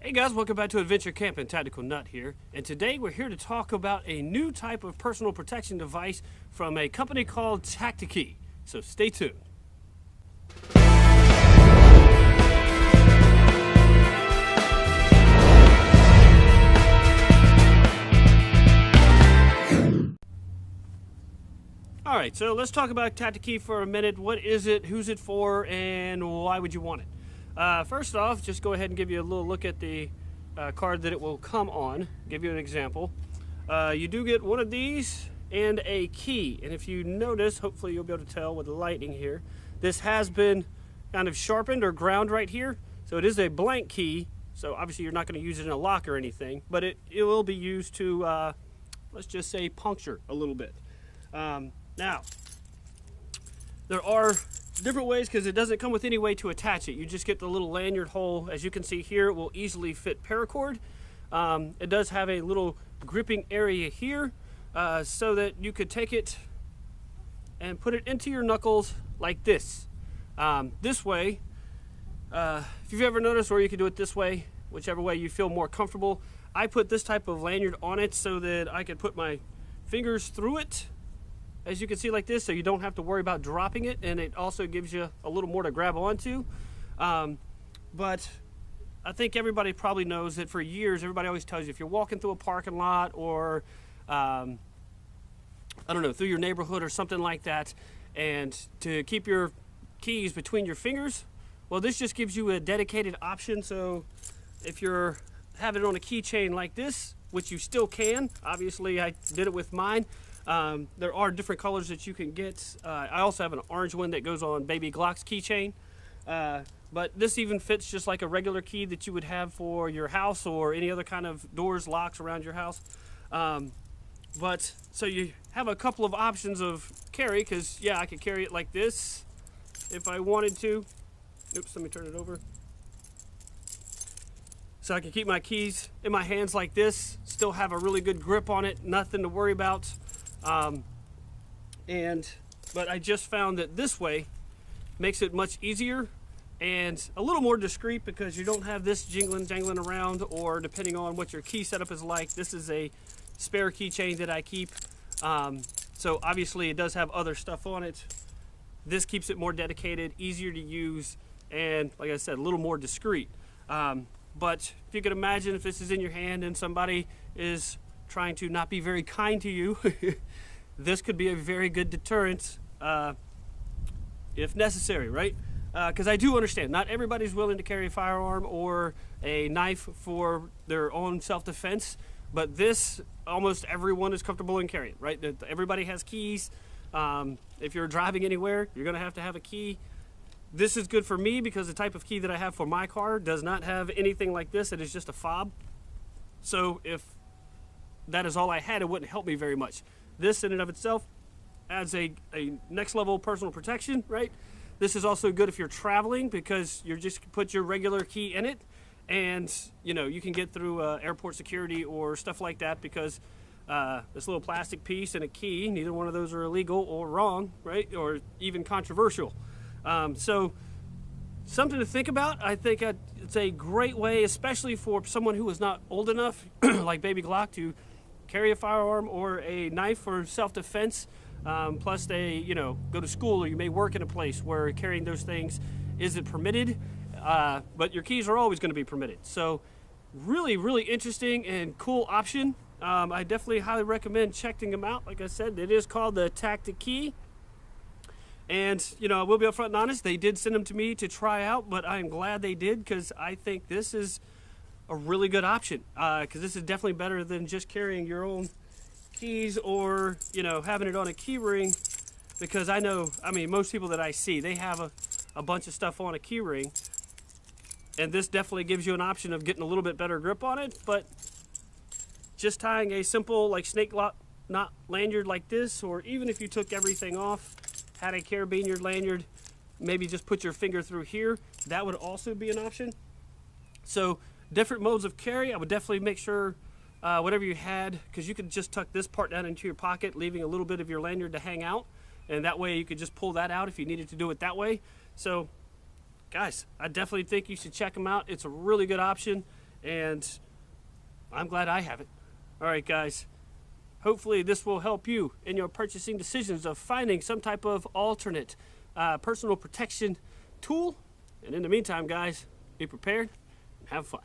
Hey guys, welcome back to Adventure Camping. Tactical Nut here, and today we're here to talk about a new type of personal protection device from a company called Tactikey. So stay tuned. Alright, so let's talk about Tactikey for a minute. What is it, who's it for, and why would you want it? First off, just go ahead and give you a little look at the card that it will come on. Give you an example. You do get one of these and a key. And if you notice, hopefully you'll be able to tell with the lighting here, this has been kind of sharpened or ground right here. So it is a blank key. So obviously you're not going to use it in a lock or anything, but it will be used to, let's just say, puncture a little bit. Now, there are different ways because it doesn't come with any way to attach it. You just get the little lanyard hole. As you can see here, it will easily fit paracord. It does have a little gripping area here so that you could take it and put it into your knuckles like this. This way, if you've ever noticed, or you can do it this way, whichever way you feel more comfortable. I put this type of lanyard on it so that I could put my fingers through it, as you can see, like this, so you don't have to worry about dropping it, and it also gives you a little more to grab onto. But I think everybody probably knows that for years, everybody always tells you if you're walking through a parking lot or, I don't know, through your neighborhood or something like that, and to keep your keys between your fingers, well, this just gives you a dedicated option. So if you're having it on a keychain like this, which you still can, obviously I did it with mine. There are different colors that you can get. I also have an orange one that goes on Baby Glock's keychain. But this even fits just like a regular key that you would have for your house or any other kind of doors, locks around your house. But so you have a couple of options of carry, because yeah, I could carry it like this if I wanted to. Oops, let me turn it over. So I can keep my keys in my hands like this, still have a really good grip on it, nothing to worry about. But I just found that this way makes it much easier and a little more discreet, because you don't have this jangling around, or depending on what your key setup is like. This is a spare keychain that I keep. So obviously it does have other stuff on it. This keeps it more dedicated, easier to use, and like I said, a little more discreet. But if you could imagine if this is in your hand and somebody is trying to not be very kind to you, this could be a very good deterrent if necessary, right? Because I do understand not everybody's willing to carry a firearm or a knife for their own self-defense, but this, almost everyone is comfortable in carrying, right? Everybody has keys. If you're driving anywhere, you're going to have a key. This is good for me because the type of key that I have for my car does not have anything like this. It is just a fob. So if that is all I had, it wouldn't help me very much. This in and of itself adds a next level personal protection, right? This is also good if you're traveling, because you're just put your regular key in it, and you know, you can get through airport security or stuff like that, because this little plastic piece and a key, neither one of those are illegal or wrong, right? Or even controversial. So something to think about. I think it's a great way, especially for someone who is not old enough, like Baby Glock, to carry a firearm or a knife for self-defense. Plus they, you know, go to school, or you may work in a place where carrying those things isn't permitted, but your keys are always going to be permitted. So really, really interesting and cool option. I definitely highly recommend checking them out. Like I said, it is called the Tactikey. And, you know, I will be upfront and honest, they did send them to me to try out, but I am glad they did, because I think this is a really good option, because this is definitely better than just carrying your own keys, or, you know, having it on a key ring, because I know, I mean, most people that I see, they have a bunch of stuff on a key ring, and this definitely gives you an option of getting a little bit better grip on it. But just tying a simple like snake knot lanyard like this, or even if you took everything off, had a carabiner lanyard, maybe just put your finger through here, that would also be an option. So different modes of carry. I would definitely make sure whatever you had, because you could just tuck this part down into your pocket, leaving a little bit of your lanyard to hang out, and that way you could just pull that out if you needed to do it that way. So guys, I definitely think you should check them out. It's a really good option, and I'm glad I have it. All right, guys. Hopefully this will help you in your purchasing decisions of finding some type of alternate personal protection tool. And in the meantime, guys, be prepared and have fun.